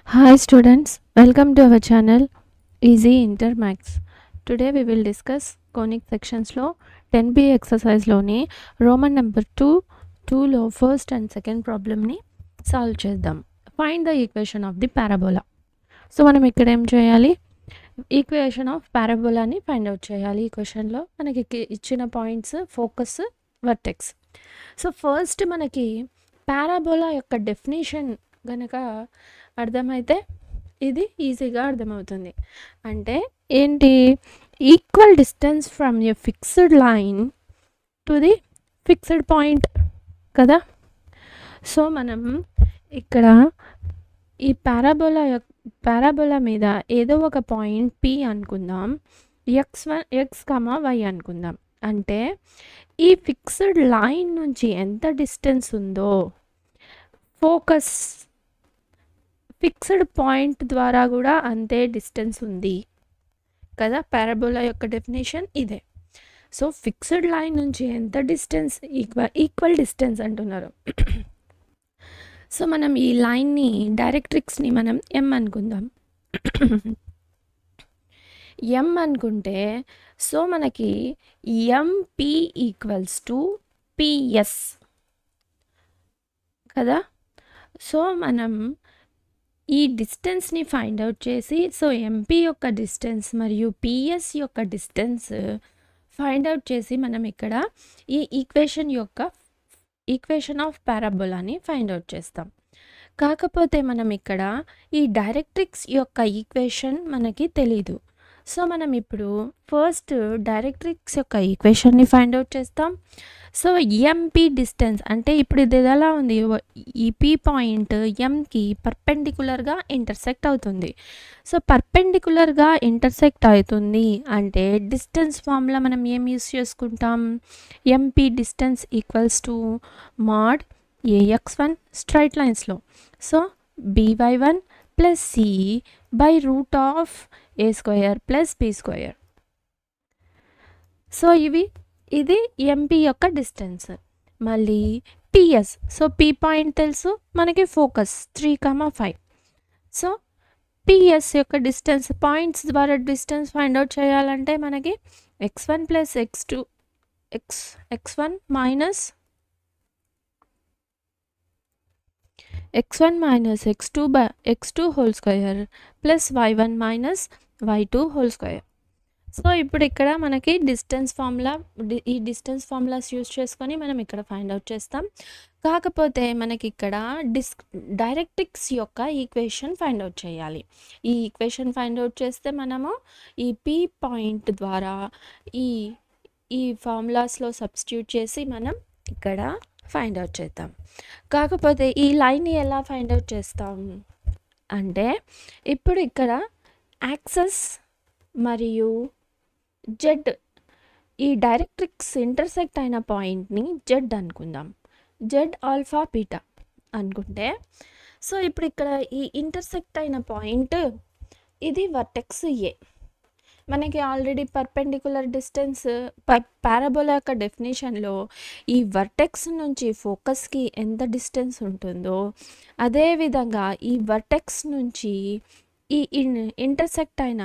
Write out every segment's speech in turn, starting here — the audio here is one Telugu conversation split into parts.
Hi students, welcome to our channel Easy Inter Maths. Today we will discuss conic sections lo 10b exercise loni Roman number 2 lo first and second problem ni solve చేద్దాం. Find the equation of the parabola. So మనం ఇక్కడ ఏం చేయాలి, ఈక్వేషన్ ఆఫ్ పారాబోలాని ఫైండ్ అవుట్ చేయాలి. ఈ క్వశ్చన్లో మనకి ఇచ్చిన points focus, vertex. So first మనకి పారాబోలా యొక్క డెఫినేషన్ గనక అర్థమైతే ఇది ఈజీగా అర్థమవుతుంది. అంటే ఏంటి, equal distance from a fixed line to the fixed point కదా. సో మనం ఇక్కడ ఈ పారాబోలా మీద ఏదో ఒక పాయింట్ పి అనుకుందాం, ఎక్స్ కామా వై అనుకుందాం. అంటే ఈ ఫిక్స్డ్ లైన్ నుంచి ఎంత డిస్టెన్స్ ఉందో ఫోకస్ ఫిక్స్డ్ పాయింట్ ద్వారా కూడా అంతే డిస్టెన్స్ ఉంది కదా. పారాబోలా యొక్క డెఫినేషన్ ఇదే. సో ఫిక్స్డ్ లైన్ నుంచి ఎంత డిస్టెన్స్, ఈక్వల్ డిస్టెన్స్ అంటున్నారు. సో మనం ఈ లైన్ని, డైరెక్ట్రిక్స్ని మనం ఎం అనుకుందాం. ఎం అనుకుంటే సో మనకి ఎంపి ఈక్వల్స్ టు పిఎస్ కదా. సో మనం ఈ డిస్టెన్స్ని ఫైండ్ అవుట్ చేసి, సో ఎంపీ యొక్క డిస్టెన్స్ మరియు పిఎస్ యొక్క డిస్టెన్స్ ఫైండ్ అవుట్ చేసి మనం ఇక్కడ ఈ ఈక్వేషన్ ఆఫ్ పారాబోలాని ఫైండ్ అవుట్ చేస్తాం. కాకపోతే మనం ఇక్కడ ఈ డైరెక్ట్రిక్స్ యొక్క ఈక్వేషన్ మనకి తెలీదు. సో మనం ఇప్పుడు ఫస్ట్ డైరెక్ట్రిక్స్ యొక్క ఈక్వేషన్ని ఫైండ్ అవుట్ చేస్తాం. సో ఎంపీ డిస్టెన్స్ అంటే ఇప్పుడు ఇది ఎలా ఉంది, ఈ పీ పాయింట్ ఎంకి పర్పెండిక్యులర్గా ఇంటర్సెక్ట్ అవుతుంది. సో పర్పెండిక్యులర్గా ఇంటర్సెక్ట్ అవుతుంది అంటే డిస్టెన్స్ ఫార్ములా మనం ఏం యూస్ చేసుకుంటాం, MP distance equals to mod a x one straight లైన్స్లో. So by1 plus C by root of A square plus B square. So ఇది ఎంపీ యొక్క డిస్టెన్స్. మళ్ళీ పిఎస్, సో పీ పాయింట్ తెలుసు మనకి, ఫోకస్ 3,5. సో పిఎస్ యొక్క డిస్టెన్స్, పాయింట్స్ ద్వారా డిస్టెన్స్ ఫైండ్ అవుట్ చేయాలంటే మనకి x1 plus x1 minus x2 whole square plus y1 minus y2 whole square. So ఇప్పుడు ఇక్కడ మనకి ఈ డిస్టెన్స్ ఫార్ములాస్ యూజ్ చేసుకొని మనం ఇక్కడ ఫైండ్ అవుట్ చేస్తాం. కాకపోతే మనకి ఇక్కడ డైరెక్ట్రిక్స్ యొక్క ఈక్వేషన్ ఫైండ్ అవుట్ చేయాలి. ఈ ఈక్వేషన్ ఫైండ్ అవుట్ చేస్తే మనము ఈ పీ పాయింట్ ద్వారా ఈ ఫార్ములాస్లో సబ్స్టిట్యూట్ చేసి మనం ఇక్కడ ఫైండ్ అవుట్ చేద్దాం. కాకపోతే ఈ లైన్ని ఎలా ఫైండ్ అవుట్ చేస్తాం అంటే, ఇప్పుడు ఇక్కడ యాక్సెస్ మరియు జెడ్, ఈ డైరెక్ట్రిక్స్ ఇంటర్సెక్ట్ అయిన పాయింట్ని జెడ్ అనుకుందాం. జెడ్ ఆల్ఫా బీటా అనుకుంటే, సో ఇప్పుడు ఇక్కడ ఈ ఇంటర్సెక్ట్ అయిన పాయింట్ ఇది వర్టెక్స్ ఏ. మనకి ఆల్రెడీ పర్పెండిక్యులర్ డిస్టెన్స్ పారాబోలా యొక్క డెఫినేషన్లో ఈ వర్టెక్స్ నుంచి ఫోకస్కి ఎంత డిస్టెన్స్ ఉంటుందో, అదేవిధంగా ఈ వర్టెక్స్ నుంచి ఈ ఇంటర్సెక్ట్ అయిన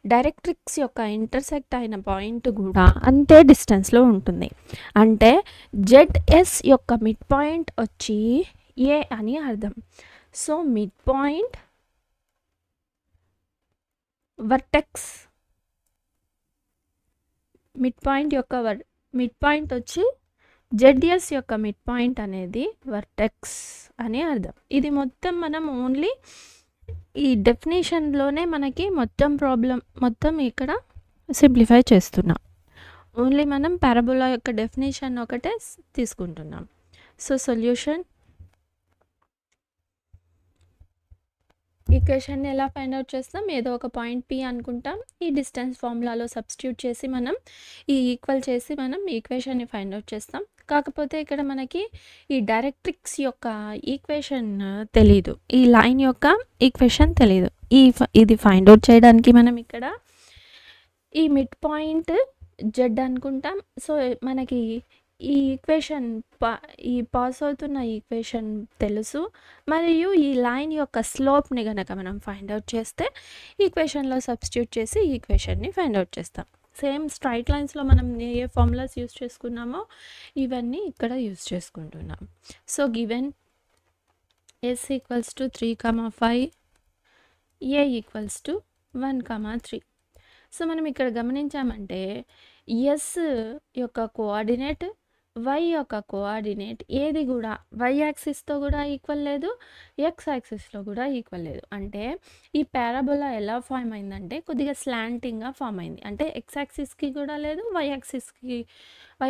డైరెక్ట్రిక్స్ యొక్క ఇంటర్సెక్ట్ అయిన పాయింట్ కూడా అంతే డిస్టెన్స్లో ఉంటుంది. అంటే జెడ్ఎస్ యొక్క మిడ్ పాయింట్ వచ్చి ఏ అని అర్థం. So mid point vertex, mid point వచ్చి జెడ్ఎస్ యొక్క మిడ్ పాయింట్ అనేది వర్టెక్స్ అని అర్థం. ఇది మొత్తం మనం ఓన్లీ ఈ డెఫినేషన్లోనే మనకి మొత్తం ఇక్కడ సింప్లిఫై చేస్తున్నాం. ఓన్లీ మనం పారాబోలా యొక్క డెఫినేషన్ ఒకటే తీసుకుంటున్నాం. సో సొల్యూషన్, ఈక్వేషన్ని ఎలా ఫైండ్ అవుట్ చేస్తాం, ఏదో ఒక పాయింట్ పి అనుకుంటాం, ఈ డిస్టెన్స్ ఫార్ములాలో సబ్స్టిట్యూట్ చేసి మనం ఈక్వల్ చేసి మనం ఈక్వేషన్ని ఫైండ్ అవుట్ చేస్తాం. కాకపోతే ఇక్కడ మనకి ఈ డైరెక్ట్రిక్స్ యొక్క ఈక్వేషన్ తెలీదు, ఈ లైన్ యొక్క ఈక్వేషన్ తెలీదు. ఇది ఫైండ్ అవుట్ చేయడానికి మనం ఇక్కడ ఈ మిడ్ పాయింట్ జెడ్ అనుకుంటాం. సో మనకి ఈ ఈక్వేషన్ ఈ పాస్ అవుతున్న ఈక్వేషన్ తెలుసు, మరియు ఈ లైన్ యొక్క స్లోప్ని కనుక మనం ఫైండ్ అవుట్ చేస్తే ఈక్వేషన్లో సబ్స్టిట్యూట్ చేసి ఈక్వేషన్ని ఫైండ్ అవుట్ చేస్తాం. సేమ్ స్ట్రైట్ లైన్స్లో మనం ఏ ఫార్ములాస్ యూస్ చేసుకున్నామో ఇవన్నీ ఇక్కడ యూస్ చేసుకుంటున్నాం. So given s equals to 3,5, a equals to 1,3. So మనం ఇక్కడ గమనించామంటే s యొక్క కోఆర్డినేట్, y యొక్క కోఆర్డినేట్ ఏది కూడా y యాక్సిస్తో కూడా ఈక్వల్ లేదు, x యాక్సిస్లో కూడా ఈక్వల్ లేదు. అంటే ఈ పారాబోలా ఎలా ఫామ్ అయిందంటే కొద్దిగా స్లాంటింగ్గా ఫామ్ అయింది. అంటే x యాక్సిస్కి కూడా లేదు, y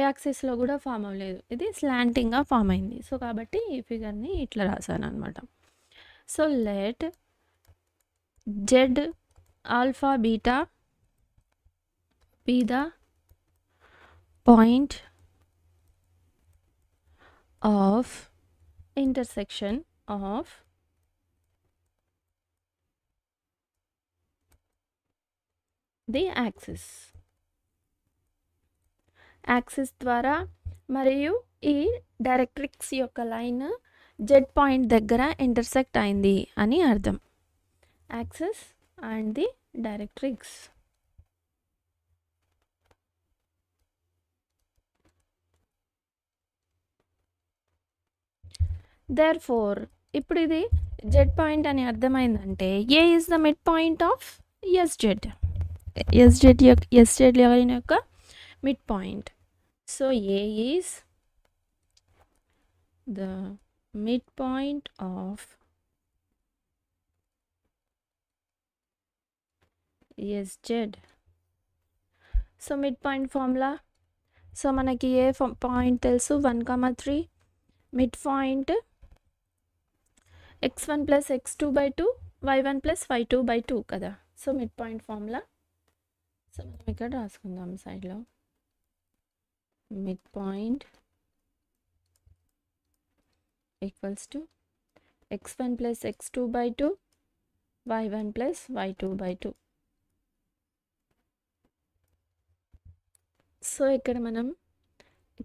యాక్సిస్లో కూడా ఫామ్ అవ్వలేదు, ఇది స్లాంటింగ్గా ఫామ్ అయింది. సో కాబట్టి ఈ ఫిగర్ని ఇట్లా రాశాను అనమాట. So let z alpha beta be the point of intersection of the axis ద్వారా మరియు ఈ డైరెక్ట్రిక్స్ యొక్క లైన్ జెడ్ పాయింట్ దగ్గర ఇంటర్సెక్ట్ అయింది అని అర్థం. Axis and the directrix. Therefore, ఇప్పుడు ఇది జెడ్ పాయింట్ అని అర్థమైందంటే A is the mid point of SZ line యొక్క mid point. So A is the mid point of SZ. So mid point formula, so మనకి ఏ పాయింట్ తెలుసు 1,3, mid point x1 + x2/2 y1 + y2/2 కదా. So mid point formula so మనం ఇక్కడ రాసుకుందాం సైడ్లో. Mid point equals to x1 + x2/2 y1 + y2/2. So ఇక్కడ మనం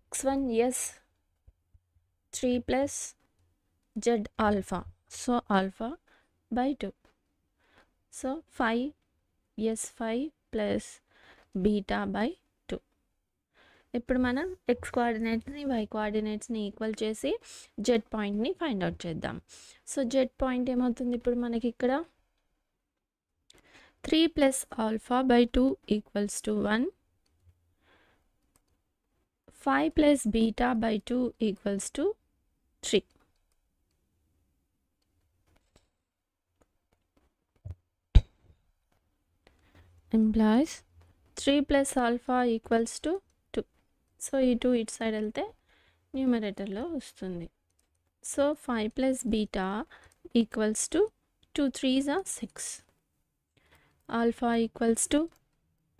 x1 s 3 + z alpha, so alpha by 2. So 5 s5 + beta by 2. ఇప్పుడు మనం x కోఆర్డినేట్ని y కోఆర్డినేట్స్ని ఈక్వల్ చేసి జెడ్ పాయింట్ని ఫైండ్ అవుట్ చేద్దాం. సో జెడ్ పాయింట్ ఏమవుతుంది ఇప్పుడు మనకి ఇక్కడ 3 + alpha by 2 = 1, 5 + beta by 2 = 3. implies 3 + alpha = 2. So ఈ 2 ఇటు సైడ్ వెళ్తే న్యూమరేటర్లో వస్తుంది. So 5 + beta = 2 3s are 6. Alpha = 2 -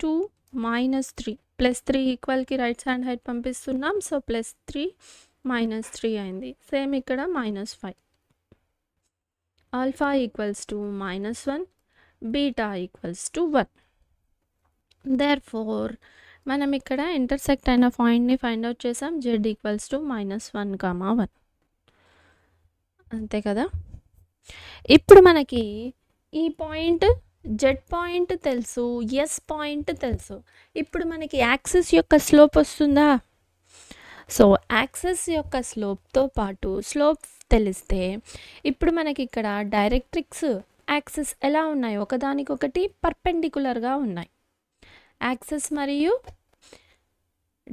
3 +3 ఈక్వల్కి రైట్ హ్యాండ్ సైడ్ పంపిస్తున్నాం. సో +3 - 3 అయింది. సేమ్ ఇక్కడ -5. Alpha = -1, beta = 1. Therefore, మనం ఇక్కడ ఇంటర్సెక్ట్ అయిన పాయింట్ని ఫైండ్ అవుట్ చేసాం. z = -1, 1 అంతే కదా. ఇప్పుడు మనకి ఈ పాయింట్ జెడ్ పాయింట్ తెలుసు, ఎస్ పాయింట్ తెలుసు. ఇప్పుడు మనకి యాక్సిస్ యొక్క స్లోప్ వస్తుందా? సో యాక్సిస్ యొక్క స్లోప్తో పాటు స్లోప్ తెలిస్తే ఇప్పుడు మనకి ఇక్కడ డైరెక్ట్రిక్స్ యాక్సిస్ ఎలా ఉన్నాయి, ఒకదానికొకటి పర్పెండికులర్గా ఉన్నాయి. యాక్సిస్ మరియు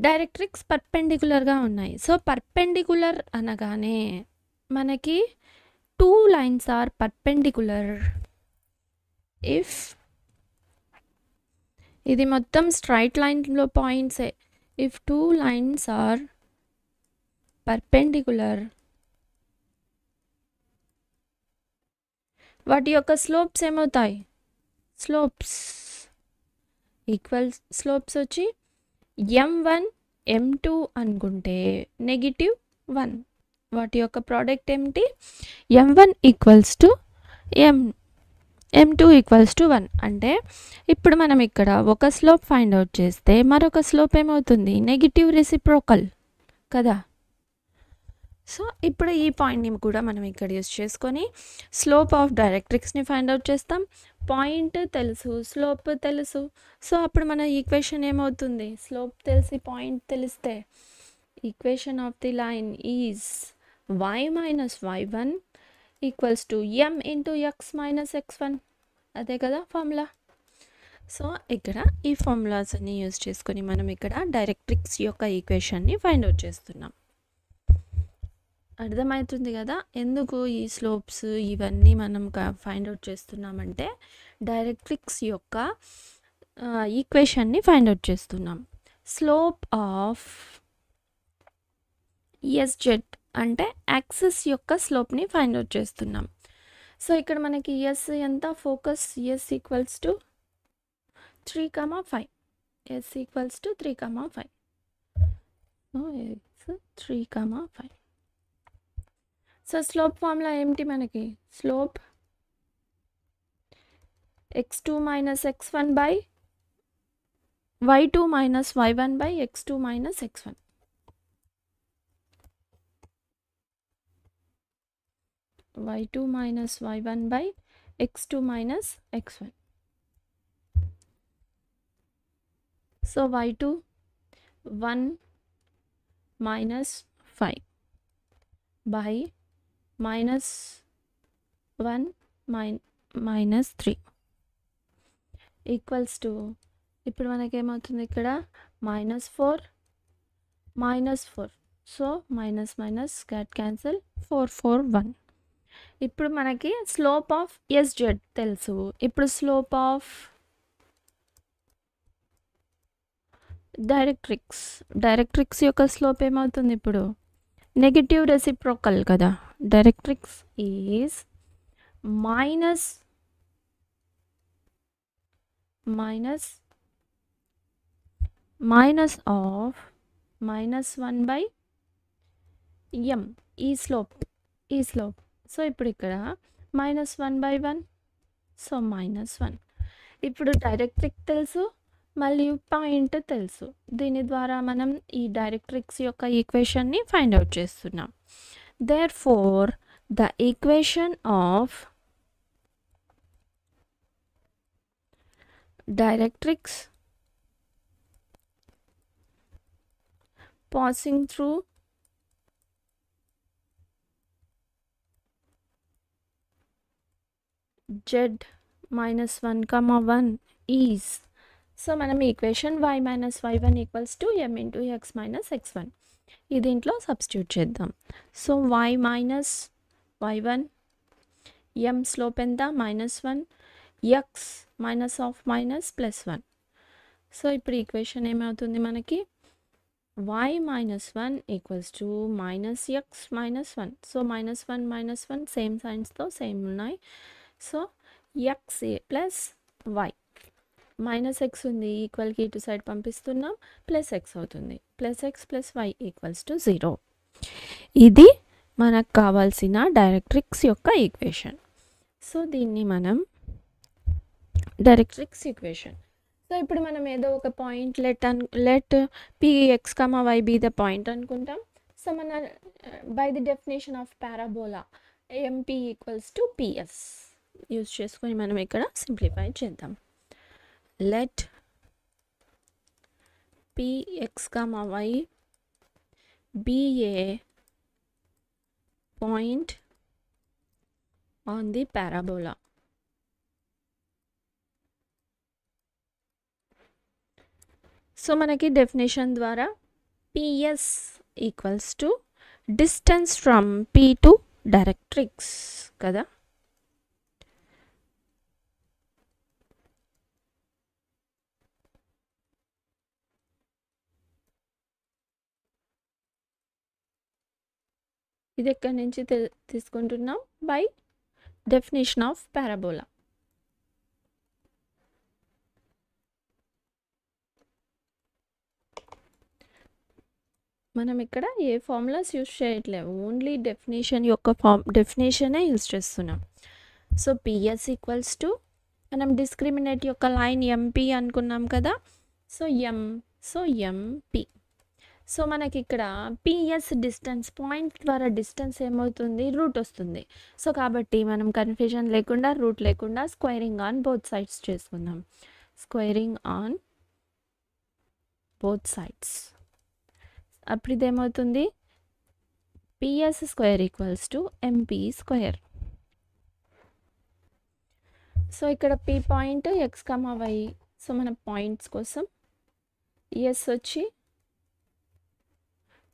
డైరెక్ట్రిక్స్ పర్పెండికులర్గా ఉన్నాయి. సో పర్పెండికులర్ అనగానే మనకి 2 lines are perpendicular if ఇది మొత్తం స్ట్రైట్ లైన్లో పాయింట్సే. ఇఫ్ 2 lines are perpendicular, వాటి యొక్క స్లోప్స్ ఏమవుతాయి? స్లోప్స్ ఈక్వల్ స్లోప్స్ వచ్చి m1 m2 అనుకుంటే -1. వాటి యొక్క ప్రోడక్ట్ ఏమిటి? m1 = m2 = 1. అంటే ఇప్పుడు మనం ఇక్కడ ఒక స్లోప్ ఫైండ్ అవుట్ చేస్తే మరొక స్లోప్ ఏమవుతుంది? నెగిటివ్ రెసిప్రోకల్ కదా. సో ఇప్పుడు ఈ పాయింట్ని కూడా మనం ఇక్కడ యూస్ చేసుకొని స్లోప్ ఆఫ్ డైరెక్ట్రిక్స్ని ఫైండ్ అవుట్ చేస్తాం. పాయింట్ తెలుసు, స్లోప్ తెలుసు. సో అప్పుడు మన ఈక్వేషన్ ఏమవుతుంది, స్లోప్ తెలిసి పాయింట్ తెలిస్తే equation of the line is y minus y1 equals to m into x minus x1. అదే కదా ఫార్ములా. సో ఇక్కడ ఈ ఫార్ములాస్ అన్ని యూజ్ చేసుకొని మనం ఇక్కడ డైరెక్ట్రిక్స్ యొక్క ఈక్వేషన్ని ఫైండ్ అవుట్ చేస్తున్నాం. అర్థమవుతుంది కదా ఎందుకు ఈ స్లోప్స్ ఇవన్నీ మనం ఫైండ్ అవుట్ చేస్తున్నామంటే డైరెక్ట్రిక్స్ యొక్క ఈక్వేషన్ని ఫైండ్ అవుట్ చేస్తున్నాం. స్లోప్ ఆఫ్ ఎస్జెడ్ అంటే యాక్సిస్ యొక్క స్లోప్ని ఫైండ్ అవుట్ చేస్తున్నాం. సో ఇక్కడ మనకి ఎస్ ఎంత, focus S equals to 3,5. S equals to 3,5. So S 3,5. So slope formula ఏమిటి మనకి, slope x2 minus x1 by y2 minus y1 by x2 minus x1. y2 minus y1 by x2 minus x1. So y2 1 minus 5 by minus 1 minus 3 equals to ఇప్పుడు మనకేమవుతుంది ఇక్కడ -4 -4. So minus minus cancel 4 4 1. ఇప్పుడు మనకి స్లోప్ ఆఫ్ ఎస్జెడ్ తెలుసు. ఇప్పుడు స్లోప్ ఆఫ్ డైరెక్ట్రిక్స్ యొక్క స్లోప్ ఏమవుతుంది, ఇప్పుడు నెగటివ్ రెసిప్రోకల్ కదా. Directrix is minus of -1 by m. ఈ స్లోప్. సో ఇప్పుడు ఇక్కడ -1/1. సో -1. ఇప్పుడు డైరెక్ట్రిక్ తెలుసు, మళ్ళీ పాయింట్ తెలుసు. దీని ద్వారా మనం ఈ డైరెక్ట్రిక్స్ యొక్క ఈక్వేషన్ని ఫైండ్ అవుట్ చేస్తున్నాం. Therefore the equation of directrix passing through z minus 1, 1 is, so మనం equation y minus y1 equals to m into x minus x1 ఈ దీంట్లో సబ్స్టిట్యూట్ చేద్దాం. So y minus y1, m slope ఎంత -1, x minus of minus +1. So ఇప్పుడు ఈక్వేషన్ ఏమవుతుంది మనకి, y minus 1 equals to minus x minus 1. So -1 same సైన్స్తో సేమ్ ఉన్నాయి. So x plus y, minus x ఉంది, ఈక్వల్కి ఇటు సైడ్ పంపిస్తున్నాం, ప్లస్ x అవుతుంది. Plus x plus y equals to 0. ఇది మనకు కావాల్సిన డైరెక్ట్రిక్స్ యొక్క ఈక్వేషన్. సో దీన్ని మనం డైరెక్ట్రిక్స్ ఈక్వేషన్. సో ఇప్పుడు మనం ఏదో ఒక point let px, y be the point అనుకుంటాం. సో మన by the definition of parabola mp equals to ps use చేసుకొని మనం ఇక్కడ సింప్లిఫై చేద్దాం. Let px, y be a point on the parabola. So మనకి డెఫినేషన్ ద్వారా ps equals to distance from p to directrix కదా. ఇది ఎక్కడి నుంచి తీసుకుంటున్నాం, బై డెఫినేషన్ ఆఫ్ పారాబోలా. మనం ఇక్కడ ఏ ఫార్ములాస్ యూజ్ చేయట్లేము, ఓన్లీ డెఫినేషనే యూజ్ చేస్తున్నాం. సో పిఎస్ ఈక్వల్స్ టు మనం డిస్క్రిమినేట్ యొక్క లైన్ ఎంపీ అనుకున్నాం కదా. So MP. సో మనకి ఇక్కడ పిఎస్ డిస్టెన్స్ పాయింట్ ద్వారా డిస్టెన్స్ ఏమవుతుంది రూట్ వస్తుంది. సో కాబట్టి మనం కన్ఫ్యూజన్ లేకుండా రూట్ లేకుండా స్క్వేరింగ్ ఆన్ బోత్ సైడ్స్ చేసుకుందాం. Squaring on both sides. అప్పుడు ఇదేమవుతుంది PS square equals to MP square. So ఇక్కడ P point X comma Y. So మన పాయింట్స్ కోసం ఎస్ వచ్చి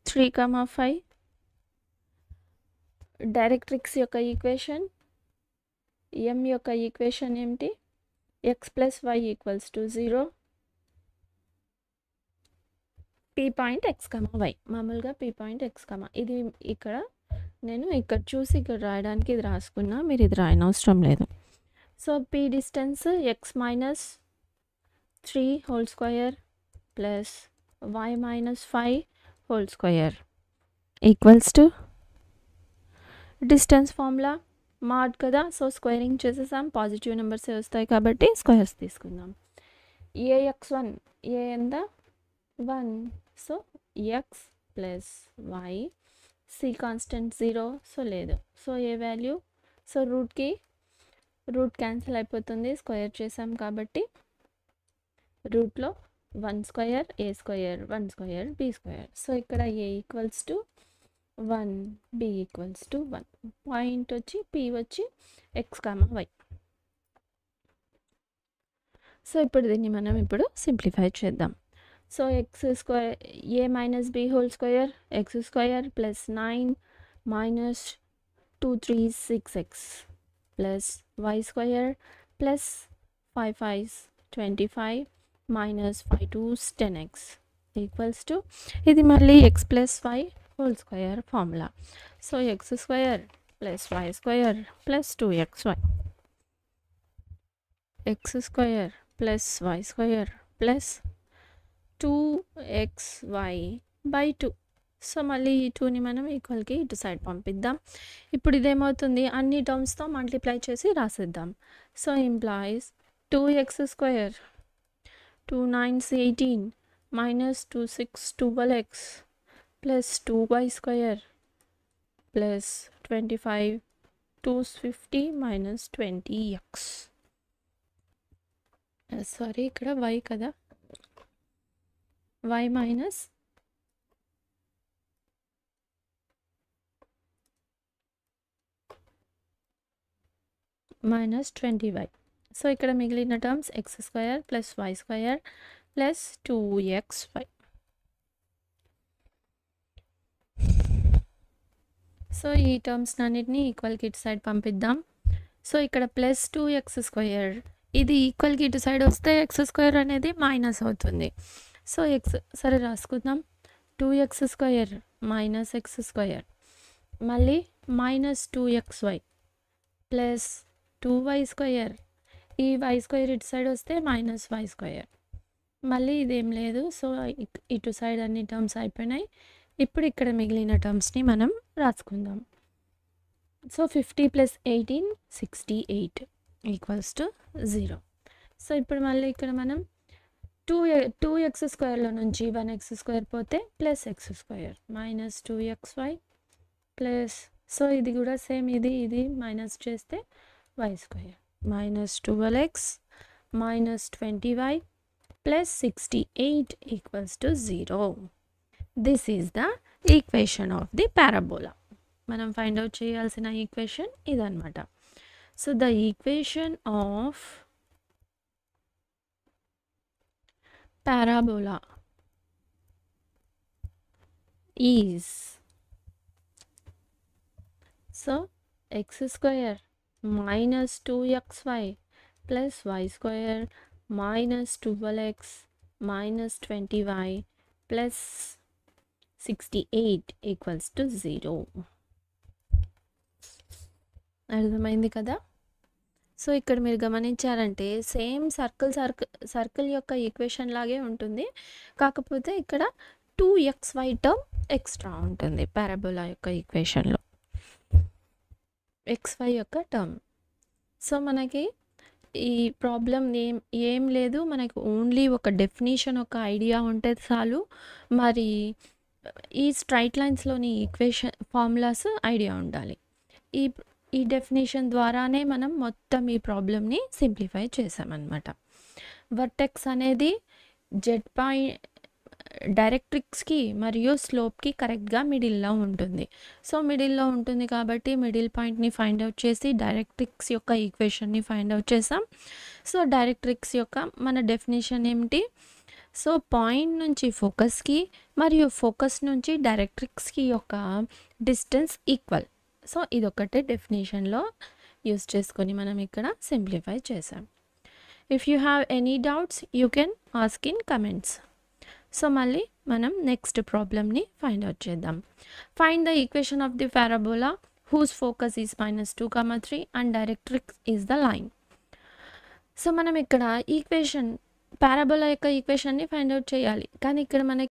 3,5 డైరెక్ట్రిక్స్ యొక్క ఈక్వేషన్. ఎం యొక్క ఈక్వేషన్ ఏమిటి? X plus Y equals to 0. P point X comma Y. మామూలుగా పీ పాయింట్ ఎక్స్ కమా ఇది ఇక్కడ నేను ఇక్కడ చూసి ఇక్కడ రాయడానికి ఇది రాసుకున్నా, మీరు ఇది రాయనవసరం లేదు. So P distance X minus 3 whole square plus Y minus 5 whole square equals to distance formula mod కదా. సో స్క్వేరింగ్ చేసేసాం, పాజిటివ్ నెంబర్స్ వస్తాయి కాబట్టి స్క్వేర్స్ తీసుకుందాం. ఏఎక్స్1 ఏ ఎంత 1. So X plus Y. C constant 0 so లేదు. So A value? So root cancel అయిపోతుంది, స్క్వేర్ చేసాం కాబట్టి రూట్లో 1 square A square 1 square B square. So ఇక్కడ A equals to 1 B equals to 1. Point వచ్చి పి వచ్చి ఎక్స్ కామా వై. సో ఇప్పుడు దీన్ని మనం ఇప్పుడు సింప్లిఫై చేద్దాం. So X square A minus B whole square X square plus 9 minus 2 3 6x plus Y square plus 5 5 25 minus 5 2 10x equals to ఇది మళ్ళీ X plus Y whole square formula. So X square plus Y square plus 2xy X square plus Y square plus 2xy by 2. So మళ్ళీ ఈ 2ని మనం ఈక్వల్కి ఇటు సైడ్ పంపిద్దాం. ఇప్పుడు ఇదేమవుతుంది అన్ని టర్మ్స్తో మల్టిప్లై చేసి రాసిద్దాం. So implies 2x square 2 9 18 minus 2 6 12x plus 2y square plus 25 2 50 minus 20x. Sorry ఇక్కడ y కదా, y minus minus 20y. So ఇక్కడ మిగిలిన terms X square plus Y square plus 2xy. So ఈ టర్మ్స్ అన్నిటిని ఈక్వల్కి ఇటు సైడ్ పంపిద్దాం. సో ఇక్కడ ప్లస్ 2x స్క్వేర్ ఇది ఈక్వల్కి ఇటు సైడ్ వస్తే ఎక్స్ స్క్వేర్ అనేది మైనస్ అవుతుంది. సో ఎక్స్ సరే రాసుకుందాం. 2x square minus X square మళ్ళీ minus 2xy plus 2y square. ఈ వై స్క్వేర్ ఇటు సైడ్ వస్తే మైనస్ వై స్క్వేర్. మళ్ళీ ఇదేం లేదు. సో ఇటు సైడ్ అన్ని టర్మ్స్ అయిపోయినాయి. ఇప్పుడు ఇక్కడ మిగిలిన టర్మ్స్ని మనం రాసుకుందాం. So 50 plus 18 68 equals to 0. So ఇప్పుడు మళ్ళీ ఇక్కడ మనం 2x స్క్వేర్లో నుంచి 1x స్క్వేర్ పోతే plus X square minus 2xy plus so ఇది కూడా సేమ్ ఇది మైనస్ చేస్తే Y square minus 12x minus 20y plus 68 equals to 0. This is the equation of the parabola. మనం ఫైండ్ అవుట్ చేయాల్సిన ఈక్వేషన్ ఇదన్నమాట. So the equation of parabola is so x square minus 2xy plus y square minus 12x minus 20y plus 68 equals to 0. అర్థమైంది కదా. సో ఇక్కడ మీరు గమనించారంటే సేమ్ సర్కిల్ యొక్క ఈక్వేషన్ లాగే ఉంటుంది, కాకపోతే ఇక్కడ 2xy టర్మ్ ఎక్స్ట్రా ఉంటుంది పారాబోలా యొక్క ఈక్వేషన్లో, xy యొక్క టర్మ్. సో మనకి ఈ ప్రాబ్లం ఏం లేదు, మనకి ఓన్లీ ఒక డెఫినేషన్ ఒక ఐడియా ఉంటే చాలు. మరి ఈ స్ట్రైట్ లైన్స్‌లోని ఈక్వేషన్ ఫార్ములాస్ ఐడియా ఉండాలి. ఈ ఈ డెఫినిషన్ ద్వారానే మనం మొత్తం ఈ ప్రాబ్లమ్‌ని సింప్లిఫై చేసామన్నమాట. వర్టెక్స్ అనేది డైరెక్ట్రిక్స్‌కి మరియు స్లోప్‌కి కరెక్ట్‌గా మిడిల్‌లో ఉంటుంది. సో, మిడిల్‌లో ఉంటుంది కాబట్టి మిడిల్ పాయింట్‌ని ఫైండ్ అవుట్ చేసి డైరెక్ట్రిక్స్ యొక్క ఈక్వేషన్‌ని ఫైండ్ అవుట్ చేసాం. సో, డైరెక్ట్రిక్స్ యొక్క మన డెఫినిషన్ ఏమిటి? సో, పాయింట్ నుంచి ఫోకస్‌కి మరియు ఫోకస్ నుంచి డైరెక్ట్రిక్స్‌కి యొక్క డిస్టెన్స్ ఈక్వల్. సో, ఇదొక్కటే డెఫినిషన్‌లో యూజ్ చేసుకొని మనం ఇక్కడ సింప్లిఫై చేసాం. If you have any doubts you can ask in comments. So, మళ్ళీ మనం నెక్స్ట్ ప్రాబ్లమ్‌ని ఫైండ్ అవుట్ చేద్దాం. Find the equation of the parabola whose focus is -2, 3 and directrix is the line. So, మనం ఇక్కడ ఈక్వేషన్ పారాబోలా యొక్క ఈక్వేషన్‌ని ఫైండ్ అవుట్ చేయాలి. కానీ ఇక్కడ మనకి